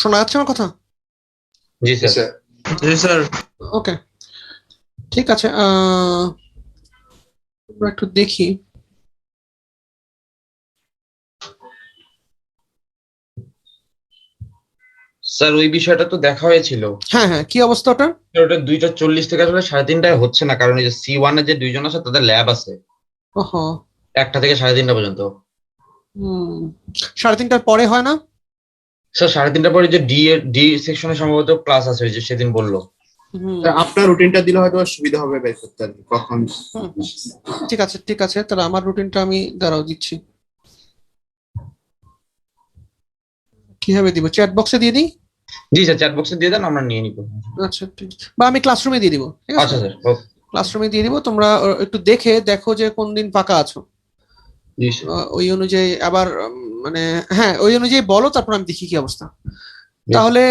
শোনা যাচ্ছে আমার কথা? জি স্যার। স্যার। জি স্যার। ওকে, ঠিক আছে। আমরা একটু দেখি। স্যার ওই বিষয়টা তো দেখা হয়েছিল। হ্যাঁ হ্যাঁ, কি অবস্থা ওটা? ওটা 2:40 থেকে আসলে 3:30টায় হচ্ছে না, কারণ এই যে C1 এর যে দুইজন আছে তাদের ল্যাব আছে ওহো। 1টা থেকে 3:30 পর্যন্ত। হুম, 3:30টার পরে হয় না? স্যার 3:30 পরে যে ডি সেকশনে সম্ভবত ক্লাস আছে, ওই যে সেদিন বললো। হুম স্যার, আপনার রুটিনটা দিলে হয়তো সুবিধা হবে বের করতে আর কি, কখন। হুম, ঠিক আছে ঠিক আছে, তাহলে আমার রুটিনটা আমি দাঁড়াও দিচ্ছি। কিভাবে দিব, চ্যাট বক্সে দিয়ে দিই? জি স্যার, চ্যাট বক্সে দিয়ে দেন, আমরা নিয়ে নিব। আচ্ছা ঠিক আছে, বা আমি ক্লাসরুমে দিয়ে দিব, ঠিক আছে? আচ্ছা স্যার, ওকে। ক্লাসরুমে দিয়ে দিব, তোমরা একটু দেখো যে কোন দিন ফাঁকা আছো। জি স্যার। ওই অনুযায়ী আবার মানে, হ্যাঁ ওই অনুযায়ী বলো, তারপর আমি দেখি কি অবস্থা। জি স্যার। তাহলে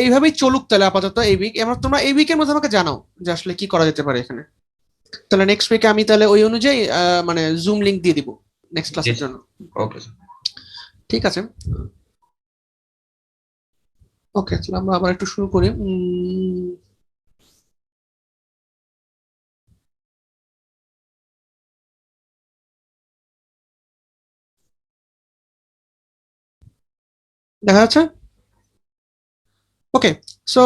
এইভাবেই চলুক তাহলে আপাতত এই উইক। এবার তোমরা এই উইকের মধ্যে আমাকে জানাও যে আসলে কি করা যেতে পারে এখানে। তাহলে নেক্সট উইকে আমি তাহলে ওই অনুযায়ী মানে জুম লিংক দিয়ে দিব নেক্সট জি ক্লাসের স্যার, জন্য। Okay sir. ঠিক আছে, ওকে, তাহলে আমরা আবার একটু শুরু করি। দেখা যাচ্ছে? ওকে, সো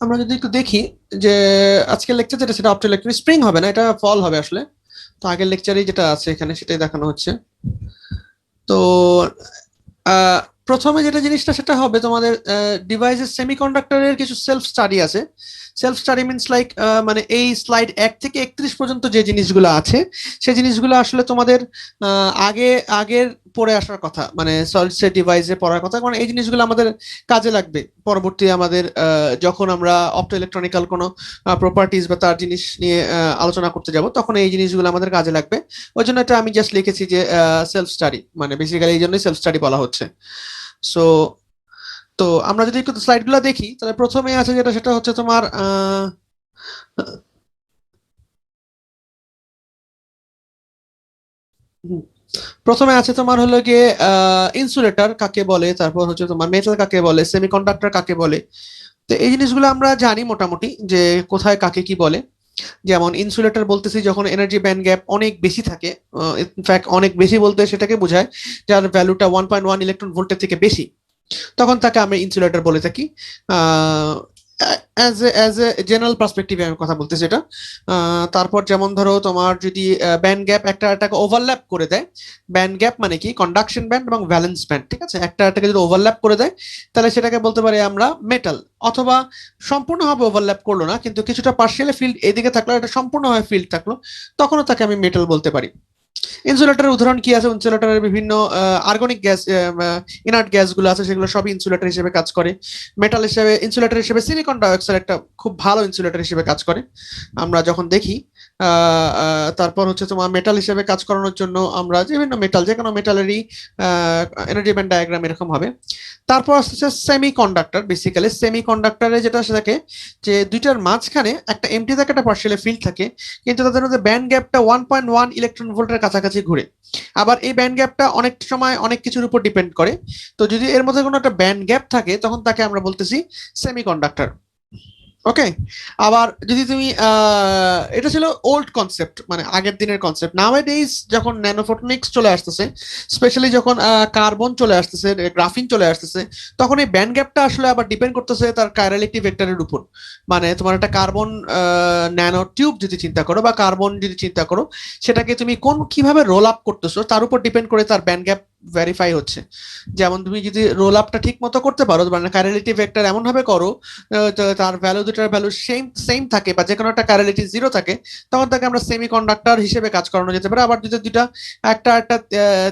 আমরা যদি একটু দেখি যে আজকের লেকচার যেটা, সেটা আফটার লেকচার, স্প্রিং হবে না, এটা ফল হবে আসলে। তো আগের লেকচারেই যেটা আছে এখানে সেটাই দেখানো হচ্ছে। তো আহ, প্রথমে যেটা জিনিসটা সেটা হবে তোমাদের ডিভাইসের সেমিকন্ডাক্টরের কিছু সেলফ স্টাডি আছে। সেলফ স্টাডি মিনস লাইক, মানে এই স্লাইড 1 থেকে 31 পর্যন্ত যে জিনিসগুলো আছে সেই জিনিসগুলো আসলে তোমাদের আগের পড়ে আসার কথা, মানে সলিড স্টেট ডিভাইসে পড়ার কথা, কারণ এই জিনিসগুলো আমাদের কাজে লাগবে পরবর্তী আমাদের যখন আমরা অপটো ইলেকট্রনিক্যাল কোনো প্রপার্টিজ বা তার জিনিস নিয়ে আলোচনা করতে যাব, তখন এই জিনিসগুলো আমাদের কাজে লাগবে। ওই জন্য এটা আমি জাস্ট লিখেছি যে সেলফ স্টাডি, মানে বেসিক্যালি এই জন্যই সেলফ স্টাডি বলা হচ্ছে। সো তো আমরা যদি একটু স্লাইড গুলো দেখি, তাহলে প্রথমে আছে যেটা, সেটা হচ্ছে তোমার হুম, প্রথমে আছে তোমার হলো গিয়ে ইনসুলেটর কাকে বলে, তারপর হচ্ছে তোমার মেটাল কাকে বলে, সেমিকন্ডাক্টর কাকে বলে। তো এই জিনিসগুলো আমরা জানি মোটামুটি যে কোথায় কাকে কি বলে। যেমন ইনসুলেটর বলতেছি যখন এনার্জি ব্যান্ড গ্যাপ অনেক বেশি থাকে, ইনফ্যাক্ট অনেক বেশি বলতে সেটাকে বোঝায় যার ভ্যালুটা 1.1 ইলেকট্রন ভোল্টের থেকে বেশি, তখন তাকে আমরা ইনসুলেটর বলে থাকি। অ্যাজ এ জেনারেল পার্সপেক্টিভে আমি কথা বলতেছি এটা। তারপর যেমন ধরো তোমার যদি ব্যান্ড গ্যাপ একটা একটাকে ওভারল্যাপ করে দেয়, ব্যান্ড গ্যাপ মানে কি কন্ডাকশন ব্যান্ড এবং ভ্যালেন্স ব্যান্ড, ঠিক আছে, একটা একটাকে যদি ওভারল্যাপ করে দেয় তাহলে সেটাকে বলতে পারি আমরা মেটাল। অথবা সম্পূর্ণভাবে ওভারল্যাপ করলো না কিন্তু কিছুটা পার্শিয়ালি ফিল্ড এইদিকে থাকলো, এটা সম্পূর্ণভাবে ফিল্ড থাকলো, তখনও তাকে আমি মেটাল বলতে পারি। ইনসুলেটরের উদাহরণ কি আছে, ইনসুলেটরের বিভিন্ন আর্গনিক গ্যাস, ইনার্ট গ্যাসগুলো আছে, সেগুলো সবই ইনসুলেটর হিসেবে কাজ করে। মেটাল হিসেবে ইনসুলেটর হিসেবে সিলিকন ডাইঅক্সাইড একটা খুব ভালো ইনসুলেটর হিসেবে কাজ করে আমরা যখন দেখি। তারপর হচ্ছে তোমার মেটাল হিসেবে কাজ করানোর জন্য আমরা বিভিন্ন মেটাল, যে কোনো মেটালেরই এনার্জি ব্যান্ড ডায়াগ্রাম এরকম হবে। তারপর আসছে সেমি কন্ডাক্টর। বেসিক্যালি সেমি কন্ডাক্টরে যেটা থাকে যে দুইটার মাঝখানে একটা এমটি থাকে, একটা পার্শিয়ালি ফিল্ড থাকে, কিন্তু তাদের মধ্যে ব্যান্ড গ্যাপটা 1.1 ইলেকট্রন ভোল্টের কাছাকাছি ঘুরে। আবার এই ব্যান্ড গ্যাপটা অনেক সময় অনেক কিছুর উপর ডিপেন্ড করে। তো যদি এর মধ্যে কোনো একটা ব্যান্ড গ্যাপ থাকে তখন তাকে আমরা বলতেছি সেমি কন্ডাক্টর। ওকে, আবার যদি তুমি এটা ছিল ওল্ড কনসেপ্ট, মানে আগের দিনের কনসেপ্ট। নাওয়াডেজ যখন ন্যানোফোটনিক্স চলে আসতেছে, স্পেশালি যখন কার্বন চলে আসতেছে, গ্রাফিন চলে আসতেছে, তখন এই ব্যান্ড গ্যাপটা আসলে আবার ডিপেন্ড করতেছে তার কাইরালিটি ভেক্টরের উপর। মানে তোমার একটা কার্বন ন্যানো টিউব যদি চিন্তা করো বা কার্বন যদি চিন্তা করো, সেটাকে তুমি কিভাবে রোল আপ করতেছো তার উপর ডিপেন্ড করে তার ব্যান্ড গ্যাপ ভেরিফাই হচ্ছে। যেমন তুমি যদি রোল আপটা ঠিক মতো করতে পারো, মানে কাইরালিটি ভেক্টর এমন ভাবে করো তার ভ্যালু, দুটার ভ্যালু সেম সেম থাকে বা যে কোনো একটা কাইরালিটি জিরো থাকে, তখন তাকে আমরা সেমি কন্ডাক্টর হিসেবে কাজ করানো যেতে পারে। আবার যদি দুটা একটা একটা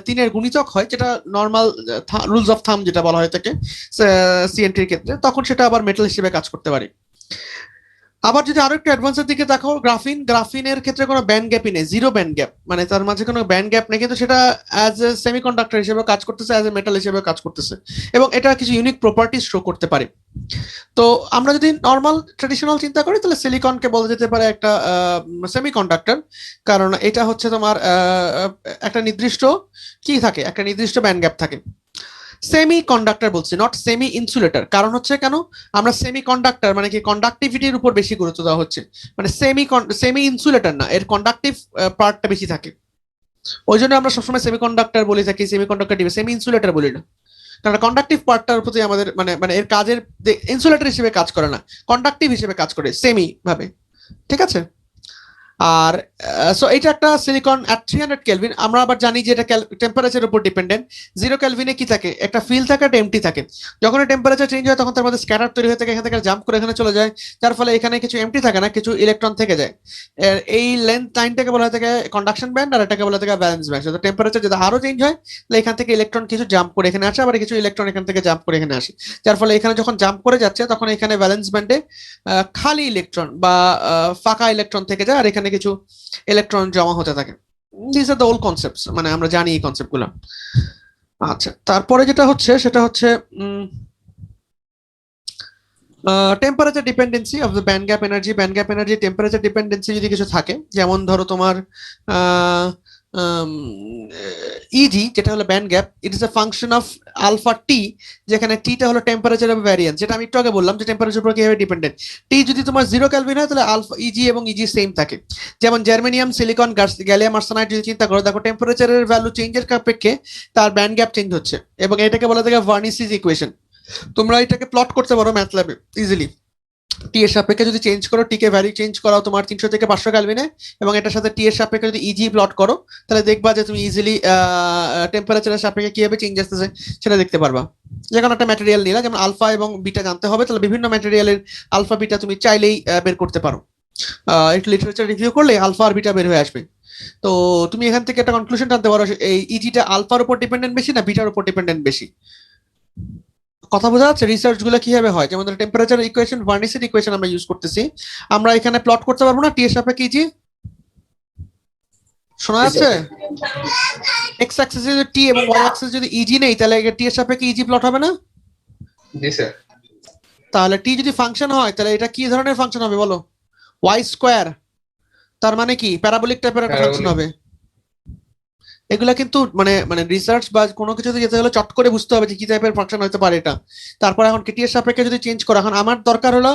তিনের গুণিতক হয়, যেটা নর্মাল রুলস অফ থাম যেটা বলা হয় থাকে সিএনটির ক্ষেত্রে, তখন সেটা আবার মেটাল হিসেবে কাজ করতে পারে। আবার যদি আরো একটু অ্যাডভান্সের দিকে দেখো, গ্রাফিনের ক্ষেত্রে কোনো ব্যান্ড গ্যাপই নেই, জিরো ব্যান্ড গ্যাপ, মানে তার মাঝে কোনো ব্যান্ড গ্যাপ নেই, কিন্তু সেটা অ্যাজ এ সেমিকন্ডাক্টর হিসেবে কাজ করতেছে, অ্যাজ এ মেটাল হিসেবে কাজ করতেছে, এবং এটা কিছু ইউনিক প্রপার্টিজ শো করতে পারে। তো আমরা যদি নর্মাল ট্রেডিশনাল চিন্তা করি, তাহলে সিলিকনকে বলা যেতে পারে একটা সেমিকন্ডাক্টর, কারণ এটা হচ্ছে তোমার একটা নির্দিষ্ট কি থাকে, একটা নির্দিষ্ট ব্যান্ড গ্যাপ থাকে। সেমি কন্ডাক্টর বলছি, নট সেমি ইনসুলেটর। কারণ হচ্ছে কেন, আমরা সেমি কন্ডাক্টর মানে কি কন্ডাক্টিভিটির উপর বেশি গুরুত্ব দেওয়া হচ্ছে, মানে সেমি ইনসুলেটর না, এর কন্ডাক্টিভ পার্টটা বেশি থাকে। ওই জন্য আমরা সবসময় সেমি কন্ডাক্টর বলে থাকি, সেমি কন্ডাক্টর সেমি ইনসুলেটর বলি না, কারণ কন্ডাক্টিভ পার্টটার প্রতি আমাদের মানে মানে এর কাজের ইনসুলেটর হিসেবে কাজ করে না, কন্ডাক্টিভ হিসেবে কাজ করে সেমি ভাবে, ঠিক আছে। আর সো এটা একটা সিলিকন অ্যাট 300 কেলভিন। আমরা আবার জানি যে এটা টেম্পারেচারের উপর ডিপেন্ডেন্ট। 0 কেলভিনে কি থাকে, একটা ফিল থাকে, একটা এমটি থাকে। যখন টেম্পারেচার চেঞ্জ হয় তখন তার মধ্যে স্ক্যাটার তৈরি হয়ে থাকে, এখান থেকে জাম্প করে এখানে চলে যায়, যার ফলে এখানে কিছু এমটি থাকে না, কিছু ইলেকট্রন থেকে যায়। এই লেন্থ লাইনটাকে বলা হয় থাকে কন্ডাকশন ব্যান্ড, আর এটাকে বলা হয় থাকে ভ্যালেন্স ব্যান্ড। তো টেম্পারেচার যদি আরো চেঞ্জ হয়, তাহলে এখান থেকে ইলেকট্রন কিছু জাম্প করে এখানে আসে, আবার কিছু ইলেকট্রন এখান থেকে জাম্প করে এখানে আসে, যার ফলে এখানে যখন জাম্প করে যাচ্ছে তখন এখানে ভ্যালেন্স ব্যান্ডে খালি ইলেকট্রন বা ফাঁকা ইলেকট্রন থেকে যায়, আর এখানে কিছু ইলেকট্রন জমা হতে থাকে। This are the old concepts, মানে আমরা জানি এই কনসেপ্ট গুলো। আচ্ছা, তারপরে যেটা হচ্ছে সেটা হচ্ছে temperature dependency of the band gap energy temperature dependency যদি কিছু থাকে, যেমন ধরো তোমার ইজি যেটা হলো band gap, it is a function of alpha T, যেখানে টিটা হলো টেম্পারেচার অফ ভ্যারিয়েন্স, যেটা আমি একটু আগে বললাম যে টেম্পারেচার উপর কিভাবে ডিপেন্ডেন্ট। টি যদি তোমার 0 কেলভিন হয়, তাহলে আলফা ইজি এবং ইজি সেম থাকে। যেমন জার্মেনিয়াম, সিলিকন, গ্যালিয়াম আর্সেনাইড যদি চিন্তা করো, দেখো টেম্পারেচারের ভ্যালু চেঞ্জের সাপেক্ষে তার ব্যান্ড গ্যাপ চেঞ্জ হচ্ছে, এবং এটাকে বলা থাকে ভার্নিসিস ইকুয়েশন। তোমরা এটাকে প্লট করতে পারো ম্যাথ ল্যাবে ইজিলি। টি এর সাপেক্ষে যদি চেঞ্জ করো, টি কে ভ্যালু চেঞ্জ করাও তোমার 300 থেকে 500 কেলভিনে, এবং এটার সাথে টি এর সাপেক্ষে যদি ইজি প্লট করো, তাহলে দেখবা যে তুমি ইজিলি টেম্পারেচারের সাপেক্ষে কিভাবে চেঞ্জ আসতেছে সেটা দেখতে পারবা। যে কোনো একটা ম্যাটেরিয়াল নিলা, যেমন আলফা এবং বিটা জানতে হবে, তাহলে বিভিন্ন ম্যাটেরিয়ালের আলফা বিটা তুমি চাইলেই বের করতে পারো। একটু লিটারেচার রিভিউ করলে আলফা আর বিটা বের হয়ে আসবে। তো তুমি এখান থেকে একটা কনক্লুশন টানতে পারো, এই ইজিটা আলফার উপর ডিপেন্ডেন্ট বেশি না বিটার উপর ডিপেন্ডেন্ট বেশি। কথা বোঝা যাচ্ছে রিসার্চ গুলো কিভাবে হয়? যেমন টেম্পারেচার ইকুয়েশন, ভার্নিসের ইকুয়েশন আমরা ইউজ করতেছি, আমরা এখানে প্লট করতে পারবো না টি এর সাপেক্ষে ইজি? শোনা যাচ্ছে? এক্স অ্যাক্সিস যদি টি এবং ওয়াই অ্যাক্সিস যদি ইজি নেই, তাহলে টি এর সাপেক্ষে ইজি প্লট হবে না? জি স্যার। তাহলে টি যদি ফাংশন হয়, তাহলে এটা কি ধরনের ফাংশন হবে বলো? ওয়াই স্কোয়ার, তার মানে কি প্যারাবোলিক টাইপের একটা ফাংশন হবে। এগুলা কিন্তু মানে মানে রিসার্চ বা কোনো কিছুতে যেতে হলে চট করে বুঝতে হবে যে কি টাইপের ফাংশন হতে পারে এটা। তারপর এখন কেটি এর সাপেক্ষে যদি চেঞ্জ করো, এখন আমার দরকার হলো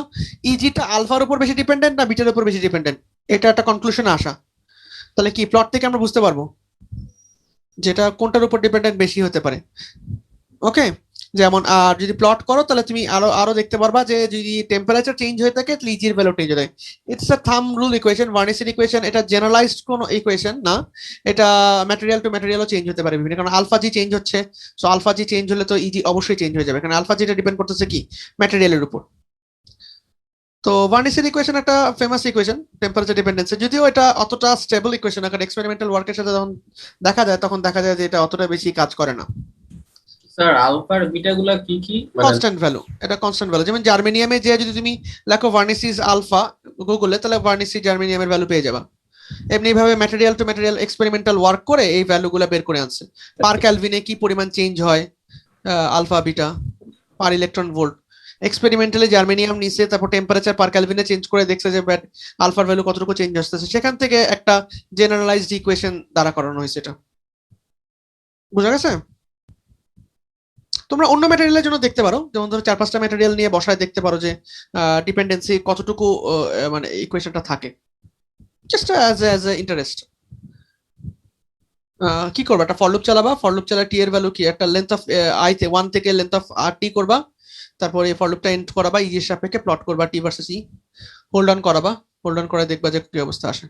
ইজিটা আলফার উপর বেশি ডিপেন্ডেন্ট না বিটার উপর বেশি ডিপেন্ডেন্ট, এটা একটা কনক্লুশনে আসা। তাহলে কি প্লট থেকে আমরা বুঝতে পারবো যেটা কোনটার উপর ডিপেন্ডেন্ট বেশি হতে পারে। ওকে, যেমন আর যদি প্লট করো, তাহলে তুমি আরো আরো দেখতে পারবা যে যদি টেম্পারেচার চেঞ্জ হয়ে থাকে, তাহলে ইজির ভ্যালু চেঞ্জ হয়ে যায়। It's a thumb rule equation, ভার্নিসের ইকুয়েশন, এটা জেনারেলাইজড কোনো ইকুয়েশন না, এটা ম্যাটেরিয়াল টু ম্যাটেরিয়ালও চেঞ্জ হতে পারে বিভিন্ন, কারণ আলফা জি চেঞ্জ হচ্ছে, সো আলফা জি চেঞ্জ হলে তো ইজি অবশ্যই চেঞ্জ হয়ে যাবে, কারণ আলফা জিটা ডিপেন্ড করতেছে কি ম্যাটেরিয়ালের উপর। তো ভার্নিসের ইকুয়েশন একটা ফেমাস ইকুয়েশন টেম্পারেচার ডিপেন্ডেন্সি, যদিও এটা অতটা স্টেবল ইকুয়েশন না, কারণ এক্সপেরিমেন্টাল ওয়ার্কের সাথে যখন দেখা যায় তখন দেখা যায় যে এটা অতটা বেশি কাজ করে না। স্যার আলফার বিটা গুলা কি কি? কনস্ট্যান্ট ভ্যালু, এটা কনস্ট্যান্ট ভ্যালু। যেমন জার্মেনিয়ামে যে যদি তুমি লেখো ভার্নিসিস আলফা গুগলে, তাহলে ভার্নিসিস জার্মেনিয়ামের ভ্যালু পেয়ে যাবা। এমনি ভাবে material to material experimental work করে এই ভ্যালুগুলো বের করে আনছে, পার ক্যালভিনে কি পরিমাণ চেঞ্জ হয় আলফা বিটা পার ইলেকট্রন ভোল্ট। এক্সপেরিমেন্টালি জার্মেনিয়াম নিচে, তারপর টেম্পারেচার পার ক্যালভিনে চেঞ্জ করে দেখছে যে আলফার ভ্যালু কতটুকু চেঞ্জ আসতেছে, সেখান থেকে একটা জেনারেলাইজড ইকুয়েশন দ্বারা করানো হয়েছে। এটা বুঝা গেছে? তোমরা অন্য ম্যাটেরিয়ালের জন্য দেখতে পারো, যেমন ধরো 4-5টা ম্যাটেরিয়াল নিয়ে বসায় দেখতে পারো যে ডিপেন্ডেন্সি কতটুকু মানে ইকুয়েশনটা থাকে, জাস্ট অ্যাজ এ ইন্টারেস্ট। কি করবা, একটা ফর লুপ চালাবা, ফর লুপ চালা টি এর ভ্যালু কি একটা লেন্থ অফ আই তে 1 থেকে লেন্থ অফ আর টি করবা, তারপরে এই ফর লুপটা এন্ড করাবা, ইজির সাপেক্ষে প্লট করবা T versus E, hold on করাবা, হোল্ড অন করে দেখবা যে কি অবস্থা আসে।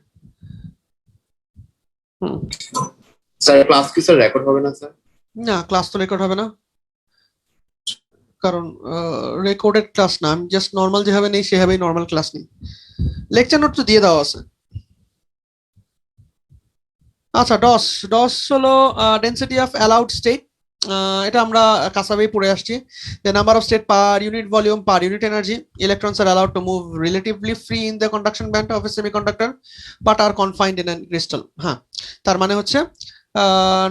স্যার ক্লাস কি স্যার রেকর্ড হবে না স্যার? না, ক্লাস তো রেকর্ড হবে না, কারণ রেকর্ডেড ক্লাস না, আমি জাস্ট নর্মাল যেভাবে নেই সেভাবেই নর্মাল ক্লাস নেই। লেকচার নোট তো দিয়ে দেওয়া আছে। আচ্ছা, ডস হলো ডেনসিটি অফ অ্যালাউড স্টেট, এটা আমরা কাসাবেই পড়ে আসছি যে number of state per unit volume per unit energy electrons are allowed to move relatively free in the conduction band of a semiconductor but are confined in an crystal. হ্যাঁ, তার মানে হচ্ছে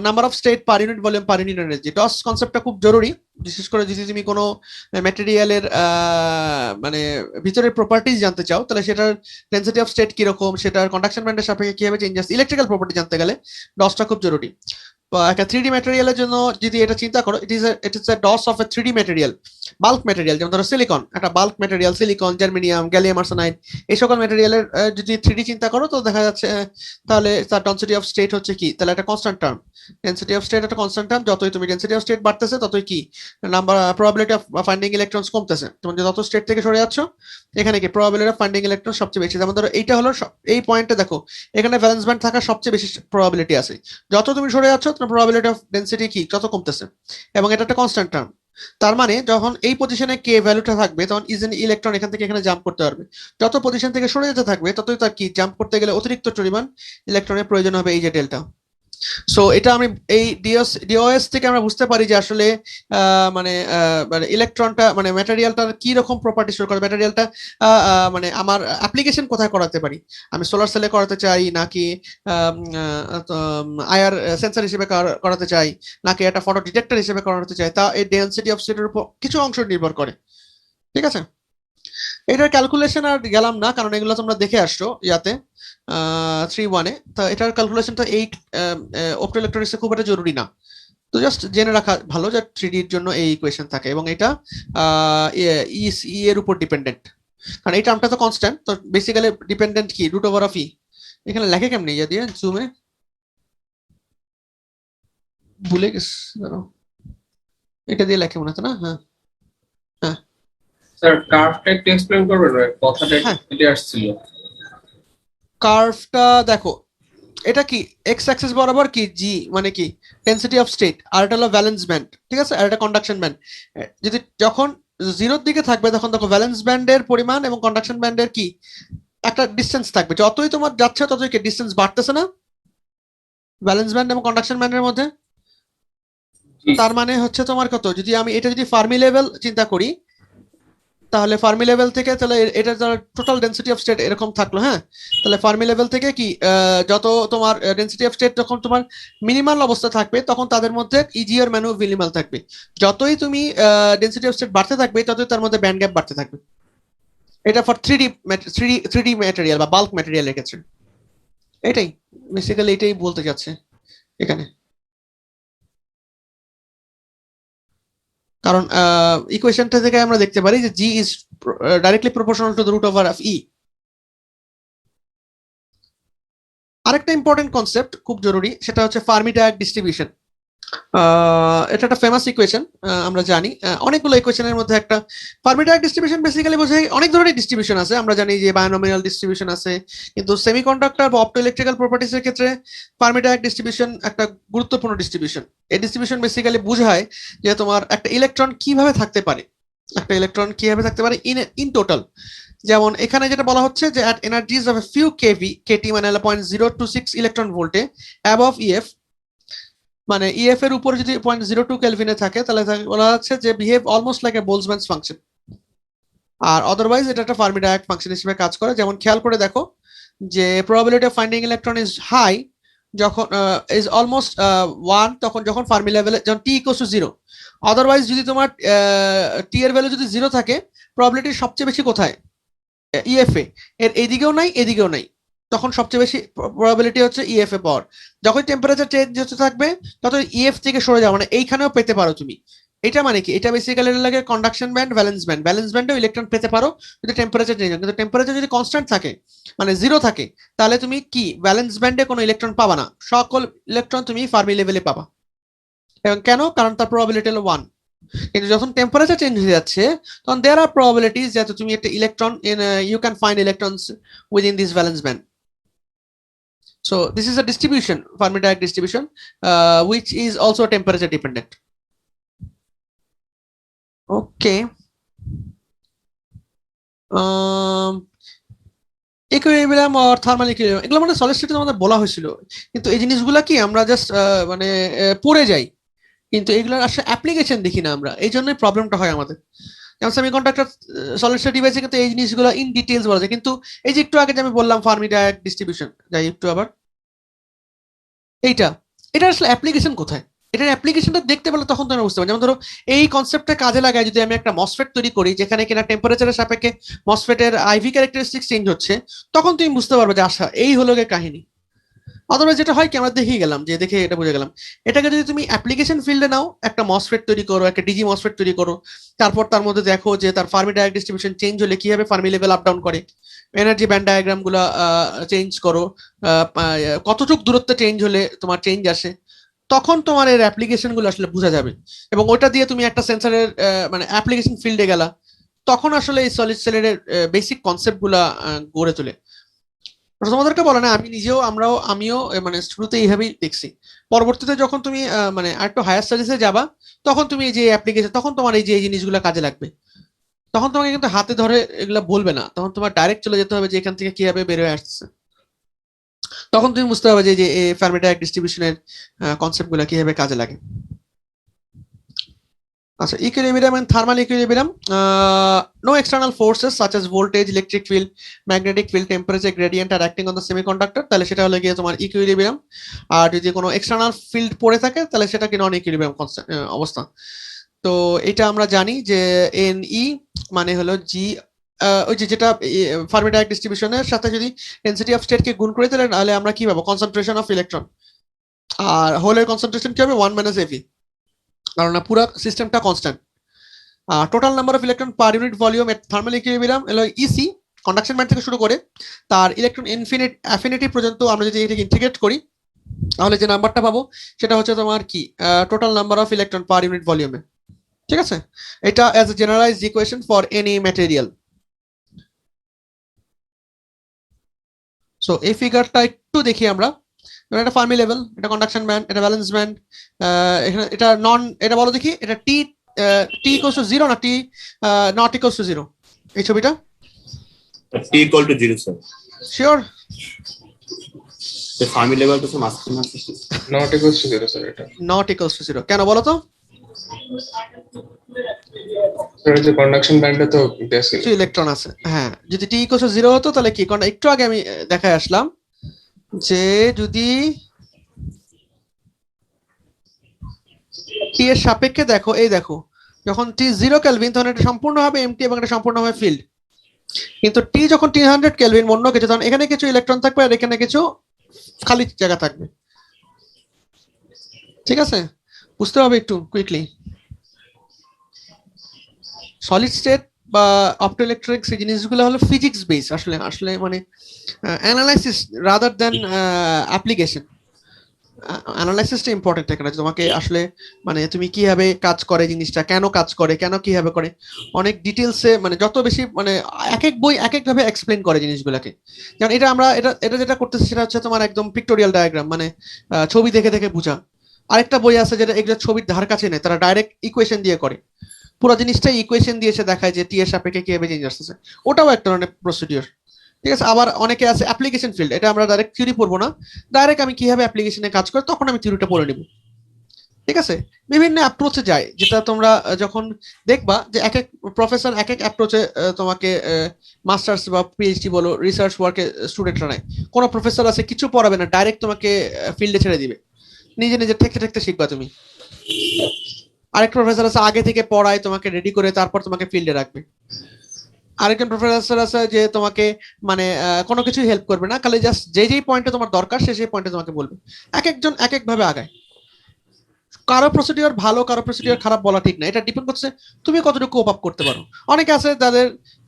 number of state per unit volume per unit energy DOS কনসেপ্টটা খুব জরুরি, বিশেষ করে যদি তুমি কোনো ম্যাটেরিয়ালের মানে ভিতরের প্রপার্টিজ জানতে চাও, তাহলে সেটার ডেন্সিটি অফ স্টেট কিরকম, সেটার কন্ডাকশন ব্যান্ডের সাপেক্ষে কিভাবে চেঞ্জ আসছে, ইলেকট্রিক্যাল প্রপার্টি জানতে গেলে ডসটা খুব জরুরি। একটা 3D ম্যাটেরিয়ালের জন্য যদি এটা চিন্তা করো, it is a DOS of a 3D material, bulk material, যেমন ধরো সিলিকন, একটা bulk material, silicon, germanium, gallium arsenide, এই সকল ম্যাটেরিয়ালের যদি 3D চিন্তা করো তো দেখা যাচ্ছে তাহলে তার ডেন্সিটি অফ স্টেট হচ্ছে কি, তাহলে একটা constant term. Density of state একটা কনস্ট্যান্ট টার্ম, যতই তুমি ডেন্সিটি অফ স্টেট বাড়তেছে ততই কি number probability of finding electrons কমতেছে। তুমি যত স্টেট থেকে সরে যাচ্ছ এখানে কি প্রবাবিলিটি অফ ফাইন্ডিং ইলেকট্রন সবচেয়ে বেশি। যেমন ধরো এইটা হলো এই পয়েন্টে দেখো এখানে ভ্যালেন্স ব্যান্ড থাকার সবচেয়ে বেশি প্রবাবিলিটি আছে, যত তুমি সরে যাচ্ছ তোমার প্রবাবিলিটি অফ ডেন্সিটি কি তত কমতেছে, এবং এটা একটা কনস্ট্যান্ট টার্ম। তার মানে যখন এই পজিশনে কে ভ্যালুটা থাকবে তখন ইজিলি ইলেকট্রন এখান থেকে এখানে জাম্প করতে পারবে, যত পজিশন থেকে সরে যেতে থাকবে ততই তার কি জাম্প করতে গেলে অতিরিক্ত পরিমাণ ইলেকট্রনের প্রয়োজন হবে, এই যে ডেল্টা। সো এটা আমি এই ডিওএস থেকে আমরা বুঝতে পারি যে আসলে মানে ইলেকট্রনটা মানে ম্যাটেরিয়ালটার কি রকম প্রপার্টি শো করে, ম্যাটেরিয়ালটা মানে আমার অ্যাপ্লিকেশন কোথায় করাতে পারি, আমি সোলার সেলে করাতে চাই নাকি আইআর সেন্সর হিসেবে করাতে চাই নাকি একটা ফটো ডিটেক্টর হিসেবে করাতে চাই, তা এই ডেন্সিটি অফ স্টেটের উপর কিছু অংশ নির্ভর করে। ঠিক আছে, এটার ক্যালকুলেশন আর গেলাম না কারণ এগুলো তোমরা দেখে আসছো ইয়াতে 3-1-এ, তো এটার ক্যালকুলেশনটা এই অপটোইলেকট্রনিক্সে খুব একটা জরুরি না, তো জাস্ট জেনে রাখা ভালো যে 3D এর জন্য এই ইকুয়েশন থাকে এবং এটা ই এর উপর ডিপেন্ডেন্ট, কারণ এই টার্মটা তো কনস্ট্যান্ট, তো বেসিক্যালি ডিপেন্ডেন্ট কি রুট ওভার অফ ই। এখানে লেখে কেমনি ইয়া দিয়ে জুমে ভুলে গেছি, দাঁড়াও, এটা দিয়ে লেখে মনে হতো না। হ্যাঁ হ্যাঁ স্যার কার্ভটা একটু এক্সপ্লেইন করবেন, কথাটা একটু হ্যাঁ। ক্লিয়ার ছিল। কার্ভটা দেখো, এটা কি এক্স অ্যাক্সিস বরাবর কি জি মানে কি ডেন্সিটি অফ স্টেট, আর এটা হলো ভ্যালেন্স ব্যান্ড, ঠিক আছে, আর এটা কন্ডাকশন ব্যান্ড। যদি যখন জিরোর দিকে থাকবে তখন দেখো ভ্যালেন্স ব্যান্ডের পরিমাণ এবং কন্ডাকশন ব্যান্ডের কি একটা ডিসটেন্স থাকবে, যতই তোমার যাচ্ছে ততই কি ডিসটেন্স বাড়তেছে না ভ্যালেন্স ব্যান্ড এবং কন্ডাকশন ব্যান্ডের মধ্যে। তার মানে হচ্ছে তোমার কত, যদি আমি এটা যদি ফার্মি লেভেল চিন্তা করি তাহলে ফার্মি লেভেল থেকে তাহলে এটা টোটাল ডেন্সিটি অফ স্টেট এরকম থাকলো। হ্যাঁ, তাহলে ফার্মি লেভেল থেকে কি যত তোমার ডেন্সিটি অফ স্টেট যখন তোমার মিনিমাল অবস্থা থাকবে তখন তাদের মধ্যে ইজি আর মিনিমাল থাকবে, যতই তুমি ডেন্সিটি অফ স্টেট বাড়তে থাকবে ততই তার মধ্যে ব্যান্ড গ্যাপ বাড়তে থাকবে। এটা ফর 3D ম্যাটেরিয়াল বা বাল্ক ম্যাটেরিয়ালের ক্ষেত্রে এটাই বেসিক্যালি এটাই বলতে যাচ্ছে এখানে, কারণ ইকুয়েশনটা থেকে আমরা দেখতে পারি যে G is directly proportional to the root over of E. আরেকটা ইম্পর্টেন্ট কনসেপ্ট খুব জরুরি, সেটা হচ্ছে ফার্মি ডায়াক ডিস্ট্রিবিউশন। এটা একটা ফেমাস ইকুয়েশন, আমরা জানি অনেকগুলো ইকুয়েশনের মধ্যে একটা ফার্মি ডায়াক ডিস্ট্রিবিউশন বেসিক্যালি বোঝায় অনেক ধরনের ডিস্ট্রিবিউশন আছে, আমরা জানি যে বায়োনমিনাল ডিস্ট্রিবিউশন আছে, কিন্তু সেমিকন্ডাক্টর বা অপটোইলেকট্রিক্যাল প্রপার্টিসের ক্ষেত্রে ফার্মি ডায়াক ডিস্ট্রিবিউশন একটা গুরুত্বপূর্ণ ডিস্ট্রিবিউশন। এই ডিস্ট্রিবিউশন বেসিক্যালি বোঝায় যে তোমার একটা ইলেকট্রন কিভাবে থাকতে পারে, ইন টোটাল। যেমন এখানে যেটা বলা হচ্ছে যে at energies of a few kV kT মানে 0.026 ইলেকট্রন ভোল্টে above EF, মানে EF এর উপর যদি 0.02 কেলভিনে থাকে তাহলে বলা হচ্ছে যে behave almost like a Boltzmann's function, আর আদারওয়াইজ এটা একটা ফার্মি ডায়াক ফাংশন হিসেবে কাজ করে। যেমন খেয়াল করে দেখো যে probability of finding electron is high যখন ইজ অলমোস্ট 1, তখন যখন ফার্মি লেভেলে যখন T ইকুয়ালস টু 0। আদারওয়াইজ যদি তোমার টি এর ভ্যালু যদি 0 থাকে প্রবাবিলিটি সবচেয়ে বেশি কোথায় ইএফএ এর এদিকেও নাই এদিকেও নাই, তখন সবচেয়ে বেশি প্রবাবিলিটি হচ্ছে ইএফএ পাওয়ার। যখন টেম্পারেচার চেঞ্জ হতে থাকবে তত ইএফ থেকে সরে যাওয়া, মানে এইখানেও পেতে পারো তুমি। এটা মানে কি, এটা বেসিক্যালি লাগে কন্ডাকশন ব্যান্ড ভ্যালেন্স ব্যান্ডেও ইলেকট্রন পেতে পারো যদি টেম্পারেচার চেঞ্জ হয়, কিন্তু টেম্পারেচার যদি কনস্ট্যান্ট থাকে মানে 0 থাকে তাহলে তুমি কি ভ্যালেন্স ব্যান্ডে কোনো ইলেকট্রন পাবা না, সকল ইলেকট্রন তুমি ফার্মি লেভেলে পাবা। এবং কেন, কারণ তার প্রবাবিলিটি হলো 1। কিন্তু যখন টেম্পারেচার চেঞ্জ হয়ে যাচ্ছে তখন দেয়ার আর প্রবাবিলিটিস যে তুমি একটা electron you can find electrons within this valence band. So this is a distribution, Fermi Dirac distribution, which is also temperature dependent. Okay. Equilibrium আর থার্মাল ইকুইলিব্রিয়াম এগুলো মানে সলিড স্টেটে আমাদের বলা হয়েছিল, কিন্তু এই জিনিসগুলা কি আমরা জাস্ট মানে পড়ে যাই, কিন্তু এগুলোর আসলে অ্যাপ্লিকেশন দেখি না আমরা, এই জন্যই প্রবলেমটা হয় আমাদের। যেমন সেমিকন্ডাক্টর সলিড স্টেট ডিভাইসে কিন্তু এই জিনিসগুলো ইন ডিটেইলস বলা যায়, কিন্তু এই যে একটু আগে যে আমি বললাম ফার্মি ডায়াক ডিস্ট্রিবিউশন, যাই একটু আবার এইটা, এটা আসলে অ্যাপ্লিকেশন কোথায়, এটার অ্যাপ্লিকেশনটা দেখতে পেলে তখন তো আমি বুঝতে পারি। যেমন ধরো এই কনসেপ্টটা কাজে লাগায় যদি আমি একটা মসফেট তৈরি করি যেখানে কিনা টেম্পারেচারের সাপেক্ষে মসফেটের আইভি ক্যারেক্টারিস্টিক্স চেঞ্জ হচ্ছে, তখন তুমি বুঝতে পারবে যে আশা এই হলো গিয়ে কাহিনী। অথবা যেটা হয় কি আমরা দেখেই গেলাম, যে দেখে এটা বুঝে গেলাম। এটাকে যদি তুমি অ্যাপ্লিকেশন ফিল্ডে নাও, একটা মসফেট তৈরি করো, একটা ডিজি মসফেট তৈরি করো, তারপর তার মধ্যে দেখো যে তার ফার্মি ডায়াক ডিস্ট্রিবিউশন চেঞ্জ হলে কিভাবে ফার্মি লেভেল আপ ডাউন করে, এনার্জি ব্যান্ড ডায়াগ্রাম গুলা চেঞ্জ করো, কতটুক দূরত্বে চেঞ্জ হলে তোমার চেঞ্জ আসে, তখন তোমার এর অ্যাপ্লিকেশন গুলো আসলে বোঝা যাবে। এবং ওটা দিয়ে তুমি একটা সেন্সরের মানে অ্যাপ্লিকেশন ফিল্ডে গেলা, তখন আসলে এই সলিড স্টেটের বেসিক কনসেপ্ট গুলা গড়ে তোলে। তোমাদেরকে বলে না, আমি নিজেও আমিও মানে শুরুতে এইভাবেই দেখছি। পরবর্তীতে যখন তুমি মানে আরেকটু হায়ার স্টাডিজে যাবা, তখন তুমি এই যে অ্যাপ্লিকেশন, তখন তোমার এই যে এই জিনিসগুলো কাজে লাগবে। তখন তোমাকে কিন্তু হাতে ধরে এগুলা বলবে না, তখন তোমার ডাইরেক্ট চলে যেতে হবে যে এখান থেকে কিভাবে বের হয়ে আসছে। তখন তুমি বুঝতে হবে যে এই ফার্মি ডায়াক ডিস্ট্রিবিউশনের কনসেপ্ট গুলা কিভাবে কাজে লাগে। আচ্ছা, equilibrium and thermal equilibrium, no external forces such as voltage, electric field, magnetic field, temperature gradient are acting on the semiconductor, তাহলে সেটা হলো গিয়ে তোমার ইকুইলিব্রিয়াম। আর যদি কোনো এক্সটার্নাল ফিল্ড পড়ে থাকে তাহলে সেটা কি নন ইকুইলিব্রিয়াম অবস্থা। তো এটা আমরা জানি যে NE মানে হলো জি, ওই যে যেটা ফার্মি ডায়াক ডিস্ট্রিবিউশনের সাথে যদি ডেনসিটি অফ স্টেট কে গুণ করে তাহলে আমরা কি পাবো, কনসেন্ট্রেশন অফ ইলেকট্রন। আর হোলের কনসেন্ট্রেশন কি হবে, 1 - eV, কারণ না পুরো সিস্টেমটা constant. Total number of electron per unit volume at thermal equilibrium হলো ইসি, কন্ডাকশন ব্যান্ড থেকে শুরু করে তার ইলেকট্রন অ্যাফিনিটি পর্যন্ত আমরা যদি এটাকে ইন্টিগ্রেট করি, তাহলে যে নাম্বারটা পাবো সেটা হচ্ছে তোমার কি, total number of electron per unit ভলিউমে। ঠিক আছে, এটা as a generalised equation for any material. So এই ফিগারটা একটু দেখি আমরা। এটা ফার্মি লেভেল, এটা কন্ডাকশন ব্যান্ড, এটা ব্যালেন্স ব্যান্ড, এখানে এটা নন, এটা বলো দেখি এটা টি টি ইকুয়ালস টু 0 না টি নট ইকুয়ালস টু 0, এই ছবিটা T equal to 0, sir. Sure? The Fermi level to some mass. Not equals two 0 sir, এটা নট ইকুয়ালস টু 0 কেন বলো তো? স্যার যে কন্ডাকশন ব্যান্ডে তো গ্যাস কিছু ইলেকট্রন আছে, হ্যাঁ। যদি টি ইকুয়ালস টু 0 হতো তাহলে কি, কারণ একটু আগে আমি দেখায় আসলাম যে যদি টি এর সাপেক্ষে দেখো, এই দেখো যখন টি 0 কেলভিন তখন এটা সম্পূর্ণ হবে এমটি এবং এটা সম্পূর্ণ হবে ফিল্ড। কিন্তু টি যখন 300 কেলভিন অন্য কিছু, তখন এখানে কিছু ইলেকট্রন থাকবে আর এখানে কিছু খালি জায়গা থাকবে। ঠিক আছে, বুঝতে হবে একটু কুইকলি। সলিড স্টেট বা অপটোইলেকট্রনিক্স এই জিনিসগুলো হলো ফিজিক্স বেস, আসলে আসলে মানে অ্যানালাইসিস রাদার দ্যান অ্যাপ্লিকেশন। অ্যানালাইসিসটা ইম্পর্টেন্ট এখানে, তোমাকে আসলে মানে তুমি কিভাবে কাজ করে জিনিসটা, কেন কাজ করে, কেন কিভাবে করে, অনেক ডিটেলসে মানে যত বেশি মানে এক এক বই এক এক ভাবে এক্সপ্লেন করে জিনিসগুলোকে। যেমন এটা আমরা এটা যেটা করতেছি সেটা হচ্ছে তোমার একদম পিক্টোরিয়াল ডায়াগ্রাম, মানে ছবি দেখে দেখে বোঝা। আরেকটা বই আছে যেটা এগুলো ছবির ধার কাছে নেই, তারা ডাইরেক্ট ইকুয়েশন দিয়ে করে, পুরো জিনিসটা ইকুয়েশন দিয়েছে দেখায় যে টি এর সাপেক্ষে কিভাবে চেঞ্জ আসতেছে, ওটাও এক ধরনের প্রসিডিওর। ঠিক আছে, আবার অনেকে আছে অ্যাপ্লিকেশন ফিল্ড, এটা আমরা ডাইরেক্ট থিওরি পড়বো না, ডাইরেক্ট আমি কিভাবে অ্যাপ্লিকেশনে কাজ করি তখন আমি থিওরিটা পড়ে নিব। ঠিক আছে, বিভিন্ন অ্যাপ্রোচে যায়, যেটা তোমরা যখন দেখবা যে এক এক প্রফেসর এক এক অ্যাপ্রোচে তোমাকে মাস্টার্স বা পিএইচডি বলো রিসার্চ ওয়ার্কে স্টুডেন্টরা নেয়। কোনো প্রফেসর আছে কিছু পড়াবে না, ডাইরেক্ট তোমাকে ফিল্ডে ছেড়ে দিবে, নিজে নিজে ঠেকতে ঠেকতে শিখবা তুমি। আরেক প্রফেসর আছে আগে থেকে পড়ায় তোমাকে রেডি করে তারপর তোমাকে ফিল্ডে রাখবে। আরেকজন প্রফেসর আছে যে তোমাকে মানে কোনো কিছু হেল্প করবে না, খালি জাস্ট যেই পয়েন্টে তোমার দরকার সেই পয়েন্টে তোমাকে বলবে। এক একজন এক এক ভাবে আগায়, কারো প্রসিডিওর ভালো কারো প্রসিডিওর খারাপ বলা ঠিক না, এটা ডিপেন্ড করছে তুমি কতটুকু কোপ আপ করতে পারো। অনেকে আছে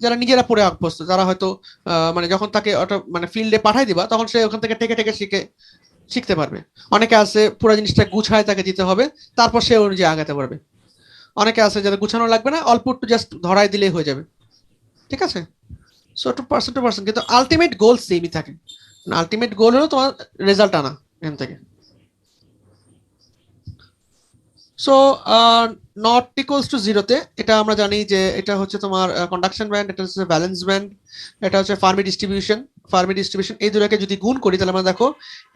যারা নিজেরা পড়ে অভ্যস্ত, যারা হয়তো মানে যখন তাকে মানে ফিল্ডে পাঠাই দিবা তখন সে ওখান থেকে ঠেকে ঠেকে শিখতে পারবে। অনেকে আছে পুরো জিনিসটা গুছায় তাকে দিতে হবে, তারপর সে অনুযায়ী আগাতে পারবে। অনেকে আছে যারা গুছানো লাগবে না, অল্প একটু জাস্ট ধরাই দিলেই হয়ে যাবে। ঠিক আছে, সো টু পার্সন কিন্তু আলটিমেট গোল সেমই থাকে। আলটিমেট গোল হলো তোমার রেজাল্ট আনা এখান থেকে। সো নট ইকুয়ালস টু 0-তে এটা আমরা জানি যে এটা হচ্ছে তোমার কন্ডাকশন ব্যান্ড, এটা হচ্ছে ব্যালেন্স ব্যান্ড, এটা হচ্ছে ফার্মি ডিস্ট্রিবিউশন। ফার্মি ডিস্ট্রিবিউশন, এই দুটাকে যদি গুণ করি তাহলে আমরা দেখো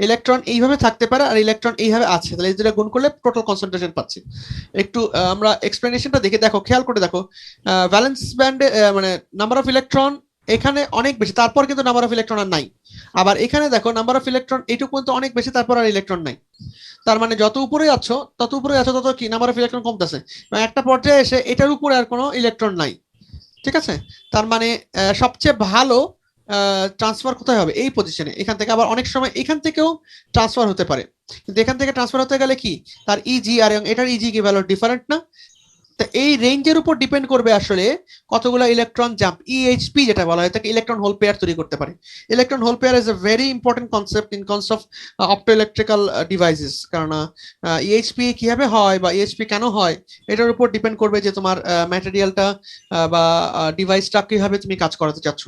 ইলেকট্রন এইভাবে থাকতে পারে আর ইলেকট্রন এইভাবে আছে, তাহলে এই দুটা গুণ করলে টোটাল কনসেন্ট্রেশন পাচ্ছি। একটু আমরা এক্সপ্লেনেশনটা দেখে দেখো, খেয়াল করে দেখো, ভ্যালেন্স ব্যান্ডে মানে নাম্বার অফ ইলেকট্রন এখানে অনেক বেশি, তারপর কিন্তু নাম্বার অফ ইলেকট্রন আর নাই। আবার এখানে দেখো নাম্বার অফ ইলেকট্রন এইটুকু কিন্তু অনেক বেশি, তারপর আর ইলেকট্রন নাই। তার মানে যত উপরে আছো তত কি নাম্বার অফ ইলেকট্রন কমতেছে, এবং একটা পর্যায়ে এসে এটার উপরে আর কোনো ইলেকট্রন নাই। ঠিক আছে, তার মানে সবচেয়ে ভালো ট্রান্সফার কোথায় হবে, এই পজিশনে, এখান থেকে। আবার অনেক সময় এখান থেকেও ট্রান্সফার হতে পারে, কিন্তু এখান থেকে ট্রান্সফার হতে গেলে কি তার ইজি আর এটার ইজি কি ভ্যালু ডিফারেন্ট না? তো এই রেঞ্জের উপর ডিপেন্ড করবে আসলে কতগুলো ইলেকট্রন জাম্প, ইএইচপি যেটা বলা হয় তাকে ইলেকট্রন হোল পেয়ার তৈরি করতে পারে। Electron hole pair is a very important concept in terms of optoelectrical devices, কারণ ইএইচপি কিভাবে হয় বা ইএইচপি কেন হয় এটার উপর ডিপেন্ড করবে যে তোমার ম্যাটেরিয়ালটা বা ডিভাইসটা কিভাবে তুমি কাজ করাতে চাচ্ছ।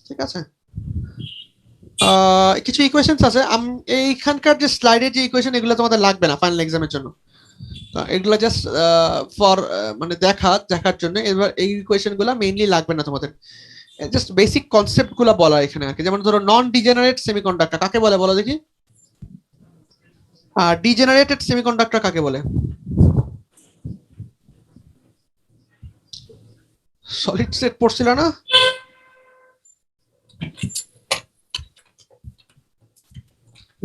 ঠিক আছে, কিছু ইকুয়েশনস আছে, এইখানকার যে স্লাইডের যে ইকুয়েশন এগুলো তোমাদের লাগবে না ফাইনাল এক্সামের জন্য, তো এগুলো জাস্ট ফর মানে দেখার জন্য। এবার এই ইকুয়েশন গুলো মেইনলি লাগবে না তোমাদের, জাস্ট বেসিক কনসেপ্ট গুলো বলা এখানে আর কি। যেমন ধরো নন ডিজেনারেট সেমিকন্ডাক্টর কাকে বলে বলো দেখি, ডিজেনারেটেড সেমিকন্ডাক্টর কাকে বলে? সলিড স্টেট পড়ছিল না?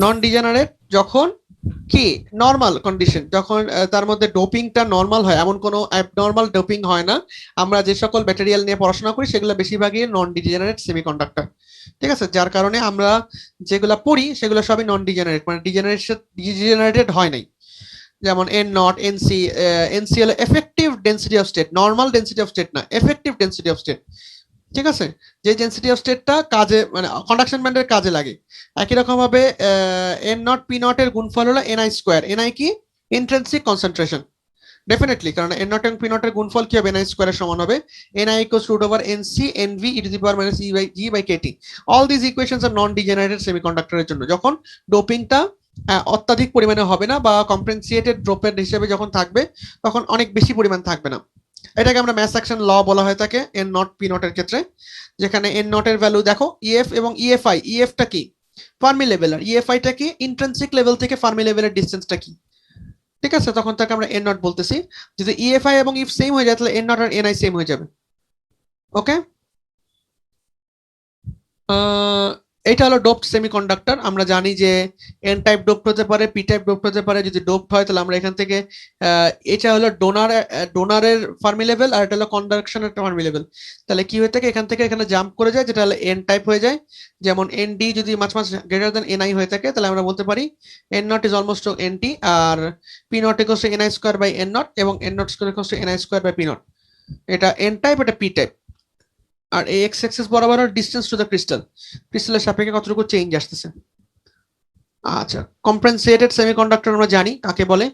নন ডিজেনারেট যখন কি নরমাল কন্ডিশন, যখন তার মধ্যে ডোপিংটা নরমাল হয়, এমন কোনো অ্যাবনরমাল ডোপিং হয় না। আমরা যে সকল ম্যাটেরিয়াল নিয়ে পড়াশোনা করি সেগুলো বেশিরভাগই নন ডিজেনারেট সেমিকন্ডাক্টর। ঠিক আছে, যার কারণে আমরা যেগুলো পড়ি সেগুলো সবই নন ডিজেনারেট, মানে ডিজেনারেটেড হয় নাই। যেমন এন নট, এনসি, এনসি হলো effective density of state, normal density of state না, এফেক্টিভ ডেন্সিটি অফ স্টেট। ঠিক আছে, যে ডেন্সিটি অফ স্টেটটা কাজে মানে কন্ডাকশন ব্যান্ডের কাজে লাগে। একই রকম ভাবে এন নট পি নট এর গুণফল হলো এনআই স্কোয়ার। এনআই কি? ইন্ট্রিনসিক কনসেন্ট্রেশন, ডেফিনেটলি, কারণ এন নট এবং পি নট এর গুণফল কি হবে? এনআই স্কোয়ারের সমান হবে। NI equals root over NC NV E to the power minus E by G by KT. All this equations are non degenerated সেমিকন্ডাক্টরের জন্য, যখন ডোপিংটা অত্যাধিক পরিমাণে হবে না বা কম্পেনসেটেড ড্রপের হিসেবে যখন থাকবে তখন অনেক বেশি পরিমাণ থাকবে না। এটাকে আমরা ম্যাস অ্যাকশন ল বলা হয় থাকে এন নট পি নট এর ক্ষেত্রে, যেখানে এন নট এর ভ্যালু দেখো ইএফ এবং ইএফআই। ইএফটা কি? ফার্মি লেভেল, আর ইএফআইটা কি? ইন্ট্রিনসিক লেভেল থেকে ফার্মি লেভেলের ডিসটেন্সটা কি? ঠিক আছে, তখন তাকে আমরা এন নট বলতেছি। যদি ইএফআই এবং ইফ সেম হয়ে যায় তাহলে এন নট আর এনআই সেম হয়ে যাবে। ওকে, এটা হলো ডোপড সেমিকন্ডাক্টর। আমরা জানি যে এন টাইপ ডোপড হতে পারে, পি টাইপ ডোপড হতে পারে। যদি ডোপড হয় তাহলে আমরা এখান থেকে এটা হলো ডোনারের ফার্মি লেভেল আর এটা হলো কন্ডাকশনের ফার্মি লেভেল। তাহলে কি হয়ে থাকে, এখান থেকে এখানে জাম্প করে যায়, যেটা হলো এন টাইপ হয়ে যায়। যেমন এন ডি যদি মাছ গ্রেটার দেন এনআই হয়ে থাকে তাহলে আমরা বলতে পারি N naught is almost N T, আর P naught equals to NI square by N naught, এবং N naught square equals to NI square by P naught. এটা এন টাইপ, এটা পি টাইপ। আর এই এক্স অ্যাক্সিস বরাবর distance to the ক্রিস্টালের সাপেক্ষে কতটুকু চেঞ্জ আসতেছে। আচ্ছা, কম্পেনসেটেড সেমিকন্ডাক্টর আমরা জানি কাকে বলে।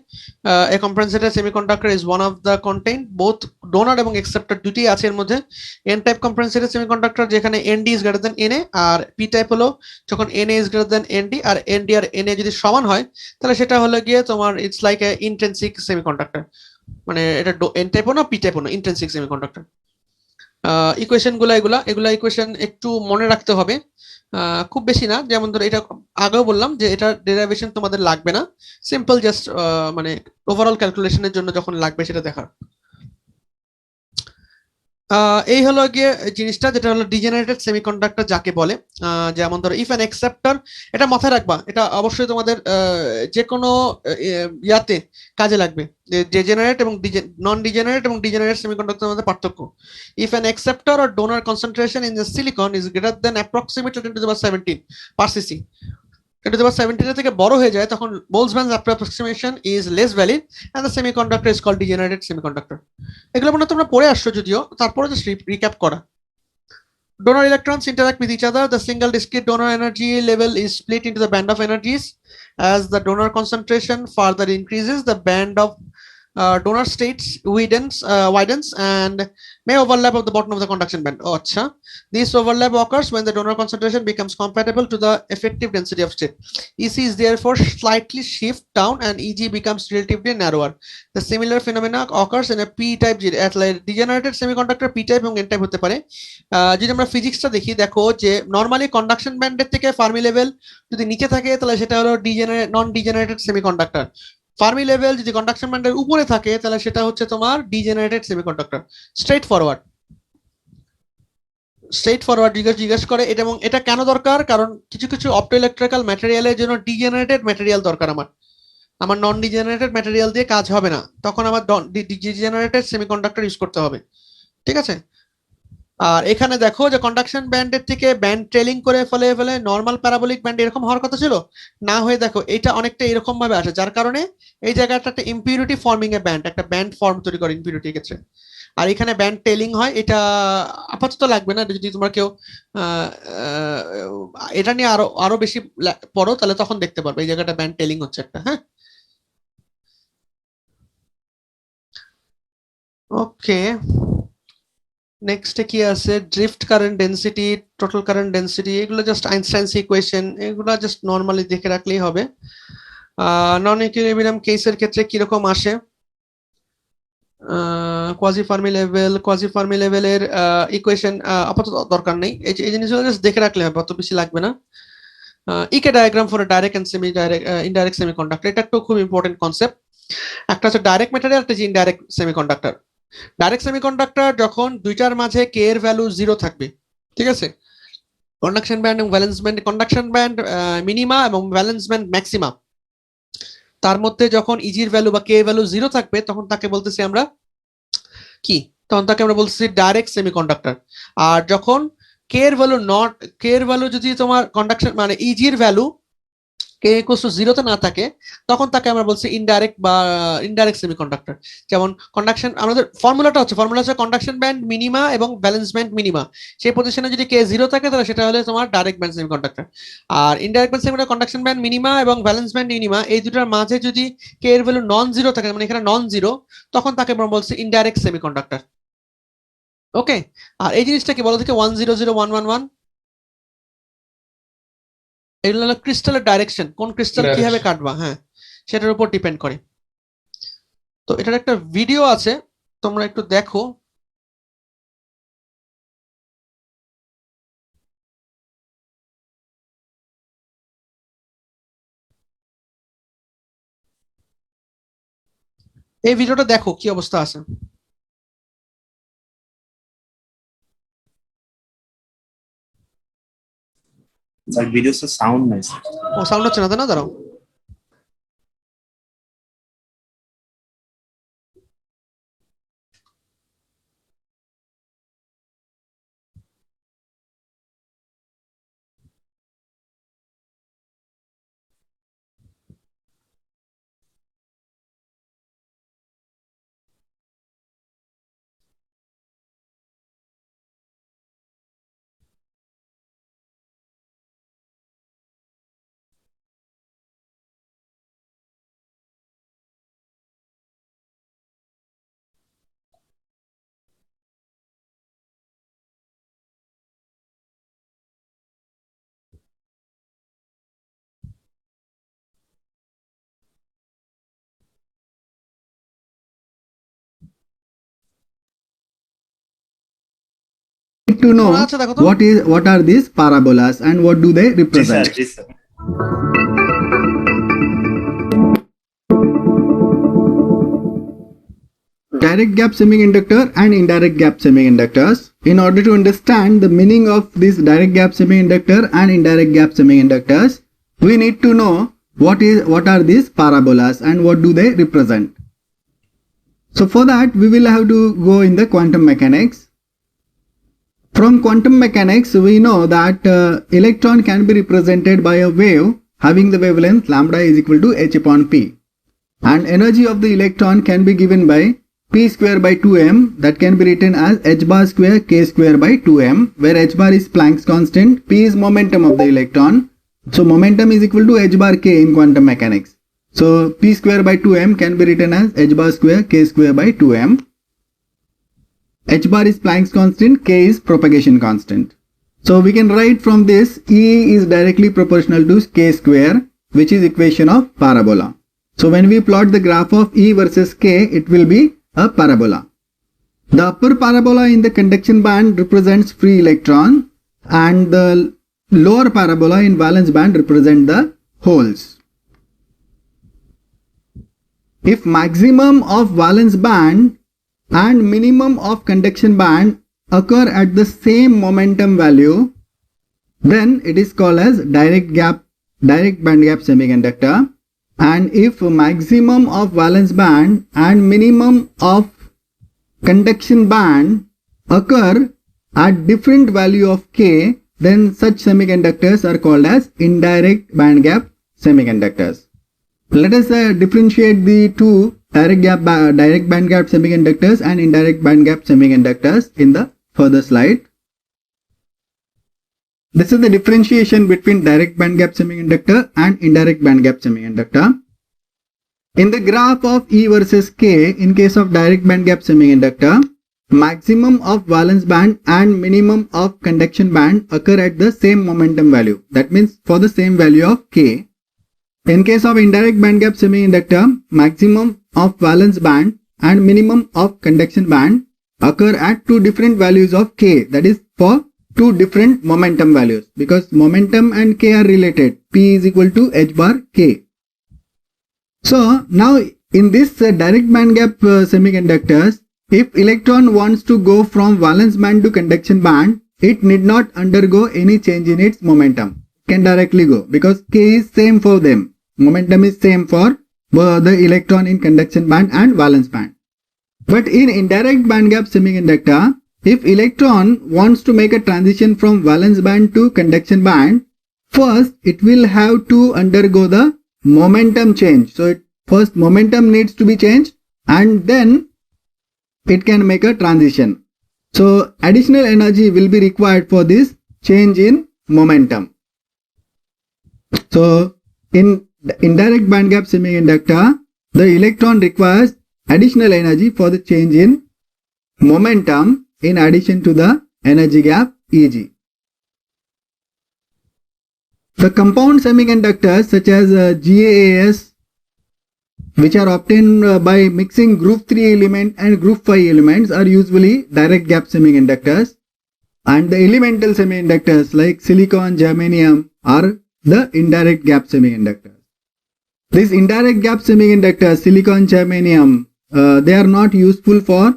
A compensated semiconductor is one of the contain both donor এবং অ্যাকসেপ্টর, দুটি আছে এর মধ্যে। এন টাইপ কম্পেনসেটেড সেমিকন্ডাক্টর যেখানে N D is greater than N A, আর পি টাইপ হলো যখন N A is greater than N D, আর এন ডি আর এন এ যদি সমান হয় তাহলে সেটা হলো গিয়ে তোমার it's like a intrinsic semiconductor, মানে এটা এন টাইপও না পি টাইপও না, ইন্ট্রিনসিক সেমিকন্ডাক্টর। ইকুয়েশন এগুলা ইকুয়েশন একটু মনে রাখতে হবে, খুব বেশি না। যেমন ধরো এটা আগেও বললাম যে এটা ডেরিভেশন তোমাদের লাগবে না, সিম্পল জাস্ট মানে ওভারঅল ক্যালকুলেশনের জন্য যখন লাগবে সেটা দেখার। এই হলো গিয়ে জিনিসটা, যেটা হলো ডিজেনারেটেড সেমিকন্ডাক্টর যাকে বলে। যেমন ধরো ইফ অ্যান অ্যাকসেপ্টর, এটা মাথায় রাখবা, এটা অবশ্যই তোমাদের যে কোনো ইয়াতে কাজে লাগবে, যে ডিজেনারেট এবং নন ডিজেনারেট এবং ডিজেনারেট সেমিকন্ডাক্টরের মধ্যে পার্থক্য। If an acceptor or donor concentration in the silicon is greater than approximately 10^17 per CC, 10^17 থেকে বড় হয়ে যায় তখন Boltzmann's approximation is less valid and the semiconductor is called degenerated semiconductor. এগুলো মনে তোমরা পড়ে আসছো যদিও, তারপরে জাস্ট রিক্যাপ করা। Donor electrons interact with each other. The single discrete donor energy level is split into the band of energies. As the donor concentration further increases, the band of donor states widens and may overlap of the bottom of the conduction band. Oh, acha. This overlap occurs when the donor concentration becomes compatible to the effective density of state. EC is therefore slightly shift down and EG becomes relatively narrower. The similar phenomena occurs in a p-type degenerated semiconductor p-type এবং n-type হতে পারে। যদি আমরা ফিজিক্সটা দেখি, দেখো যে normally conduction ব্যান্ডের থেকে ফার্মি লেভেল যদি নিচে থাকে তাহলে সেটা হলো নন ডিজেনারেটেড সেমিকন্ডাক্টর। ফার্মি লেভেল যদি কন্ডাকশন ব্যান্ডের উপরে থাকে তাহলে সেটা হচ্ছে তোমার ডিজেনারেটেড সেমিকন্ডাক্টর। স্ট্রেট ফরওয়ার্ড জিজ্ঞেস করে এটা, এবং এটা কেন দরকার? কারণ কিছু কিছু অপটোইলেকট্রিক্যাল ম্যাটেরিয়ালের জন্য ডিজেনারেটেড ম্যাটেরিয়াল দরকার। আমার নন ডিজেনারেটেড ম্যাটেরিয়াল দিয়ে কাজ হবে না, তখন আমার ডিজেনারেটেড সেমিকন্ডাক্টর ইউজ করতে হবে। ঠিক আছে। আর এখানে দেখো যে কন্ডাকশন ব্যান্ডের থেকে ব্যান্ড ট্রেলিং করে ফলে নর্মাল প্যারাবোলিক ব্যান্ড এরকম হওয়ার কথা ছিল না, হয়ে দেখো এটা অনেকটা এরকম ভাবে আসে, যার কারণে এই জায়গাটা একটা ইম্পিউরিটি ফর্মিং এ ব্যান্ড, একটা ব্যান্ড ফর্ম তৈরি করে ইম্পিউরিটির ক্ষেত্রে। আর এখানে ব্যান্ড টেলিং হয়, এটা আপাতত লাগবে না, যদি তোমার কেউ এটা নিয়ে আরো বেশি পড়ো তাহলে তখন দেখতে পারবে এই জায়গাটা ব্যান্ড টেলিং হচ্ছে একটা। হ্যাঁ, ওকে। নেক্সটে কি আছে? Drift current density, total current density, এগুলো জাস্ট আইনস্টাইনস ইকুয়েশন, এগুলো জাস্ট নর্মালি দেখে রাখলেই হবে। নন ইকুইলিব্রিয়াম কেসের ক্ষেত্রে কিরকম আসে? কোয়াজি ফার্মি লেভেলের ইকুয়েশন আপাতত দরকার নেই, এই জিনিসগুলো জাস্ট দেখে রাখলে হবে, অত বেশি লাগবে না। E K diagram for direct and semi direct indirect semiconductor, এটা একটু খুব ইম্পর্টেন্ট কনসেপ্ট। একটা হচ্ছে ডাইরেক্ট ম্যাটেরিয়াল, একটা হচ্ছে ইনডাইরেক্ট সেমিকন্ডাক্টর। ডাইরেক্ট সেমিকন্ডাক্টর যখন দুইটার মাঝে কে এর ভ্যালু 0 থাকবে, ঠিক আছে, কন্ডাকশন ব্যান্ড এবং valence band, conduction band minima এবং ভ্যালেন্স ব্যান্ড ম্যাক্সিমাম, তার মধ্যে যখন ইজির ভ্যালু বা কে এর ভ্যালু 0 থাকবে তখন তাকে বলতেছি আমরা কি? তখন তাকে আমরা বলতেছি ডাইরেক্ট সেমিকন্ডাক্টর। আর যখন কে এর ভ্যালু যদি তোমার কন্ডাকশন মানে ইজির ভ্যালু কে ইকুয়ালস টু 0 তে না থাকে তখন তাকে আমরা বলছি ইনডাইরেক্ট সেমিকন্ডাক্টর। যেমন কন্ডাকশন, আমাদের ফর্মুলা হচ্ছে কন্ডাকশন ব্যান্ড মিনিমা এবং ভ্যালেন্স ব্যান্ড মিনিমা, সেই পজিশনে যদি কে 0 থাকে তাহলে সেটা হলে তোমার ডাইরেক্ট ব্যান্ড সেমিকন্ডাক্টর। আর indirect band semiconductor conduction band minima এবং ভ্যালেন্স ব্যান্ড মিনিমা এই দুটোর মাঝে যদি কে এর ভ্যালু নন 0 থাকে, মানে এখানে নন 0, তখন তাকে আমরা বলছি ইনডাইরেক্ট সেমিকন্ডাক্টর। ওকে। আর এই জিনিসটা কি বলো থেকে 1000111, এগুলো হলো ক্রিস্টালের ডাইরেকশন, কোন ক্রিস্টাল কিভাবে কাটবা, হ্যাঁ, সেটার উপর ডিপেন্ড করে। তো এটার একটা ভিডিও আছে, তোমরা একটু দেখো। এই ভিডিওটা দেখো কি অবস্থা আছে। স্যার ভিডিওতে সাউন্ড নাই। ও সাউন্ড হচ্ছে না, দাঁড়াও। To know what are these parabolas and what do they represent? Yes, sir. Direct gap semiconductor and indirect gap semiconductors. In order to understand the meaning of this direct gap semiconductor and indirect gap semiconductors, we need to know what are these parabolas and what do they represent. So for that we will have to go in the quantum mechanics. From quantum mechanics, we know that electron can be represented by a wave having the wavelength lambda is equal to h upon p, and energy of the electron can be given by p square by 2m, that can be written as h bar square k square by 2m, where h bar is Planck's constant, p is momentum of the electron, so momentum is equal to h bar k in quantum mechanics. So P square by 2m can be written as h bar square K square by 2m. H bar is Planck's constant, K is propagation constant. So we can write from this E is directly proportional to K square, which is equation of parabola. So when we plot the graph of E versus K, it will be a parabola. The upper parabola in the conduction band represents free electron, and the lower parabola in valence band represent the holes. If maximum of valence band and minimum of conduction band occur at the same momentum value, then it is called as direct band gap semiconductor. And if maximum of valence band and minimum of conduction band occur at different value of K, then such semiconductors are called as indirect band gap semiconductors. Let us differentiate the two direct band gap semiconductors and indirect band gap semiconductors in the further slide. This is the differentiation between direct band gap semiconductor and indirect band gap semiconductor. In the graph of E versus K, in case of direct band gap semiconductor, maximum of valence band and minimum of conduction band occur at the same momentum value. That means for the same value of K. In case of indirect band gap semiconductor, maximum of valence band and minimum of conduction band occur at two different values of K. That is for two different momentum values, because momentum and K are related. P is equal to h bar K. So now in this direct band gap semiconductors, if electron wants to go from valence band to conduction band, it need not undergo any change in its momentum. It can directly go because K is same for them. Momentum is same for the electron in conduction band and valence band. But in indirect band gap semiconductor, if electron wants to make a transition from valence band to conduction band, first it will have to undergo the momentum change. So first momentum needs to be changed and then it can make a transition. So additional energy will be required for this change in momentum. So in the indirect band gap semiconductor, the electron requires additional energy for the change in momentum in addition to the energy gap Eg. The compound semiconductors such as GaAs, which are obtained by mixing group 3 element and group 5 elements, are usually direct gap semiconductors, and the elemental semiconductors like silicon, germanium are the indirect gap semiconductors. These indirect gap semiconductors, silicon, germanium, they are not useful for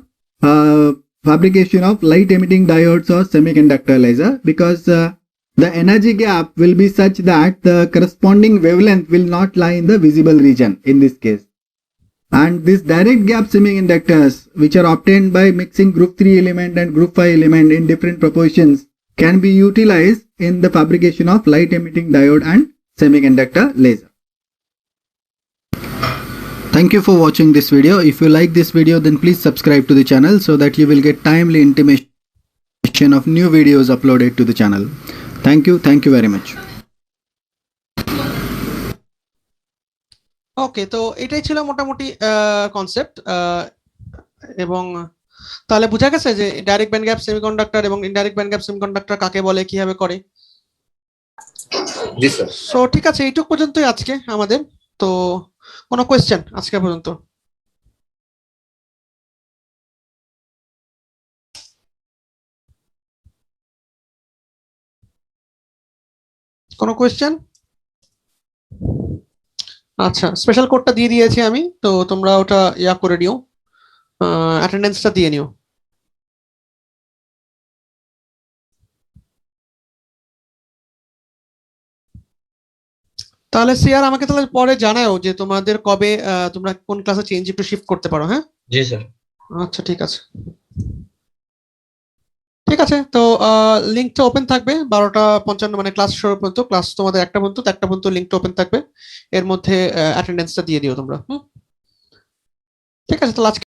fabrication of light emitting diodes or semiconductor laser, because the energy gap will be such that the corresponding wavelength will not lie in the visible region in this case. And these direct gap semiconductors, which are obtained by mixing group 3 element and group 5 element in different proportions, can be utilized in the fabrication of light emitting diode and semiconductor laser. Thank you for watching this video. If you like this video, then please subscribe to the channel so that you will get timely intimation of new videos uploaded to the channel. Thank you very much. ওকে, তো এটাই ছিল মোটামুটি concept, এবং তাহলে বোঝা গেছে যে direct band gap semiconductor এবং ইনডাইরেক্ট ব্যান্ড গ্যাপ সেমিকন্ডাক্টর কাকে বলে, কিভাবে করে। জি স্যার। সো ঠিক আছে, এইটুক পর্যন্তই আজকে আমাদের। তো কোনো কোয়েশ্চেন আজকে পর্যন্ত? কোনো কোয়েশ্চেন? আচ্ছা, স্পেশাল কোডটা দিয়ে দিয়েছি আমি, তো তোমরা ওটা ইয়া করে নিও, অ্যাটেন্ডেন্সটা দিয়ে নিও। তাহলে সিয়ার আমাকে তাহলে পরে জানাও যে তোমাদের কবে তোমরা কোন ক্লাসে চেঞ্জ একটু শিফট করতে পারো। হ্যাঁ জি স্যার। আচ্ছা ঠিক আছে, ঠিক আছে। তো লিঙ্কটা ওপেন থাকবে 12:55, মানে ক্লাস শুরু পর্যন্ত, ক্লাস তোমাদের 1টা পর্যন্ত, 1টা পর্যন্ত লিঙ্কটা ওপেন থাকবে। এর মধ্যে অ্যাটেন্ডেন্সটা দিয়ে দিও তোমরা। ঠিক আছে, তাহলে আজকে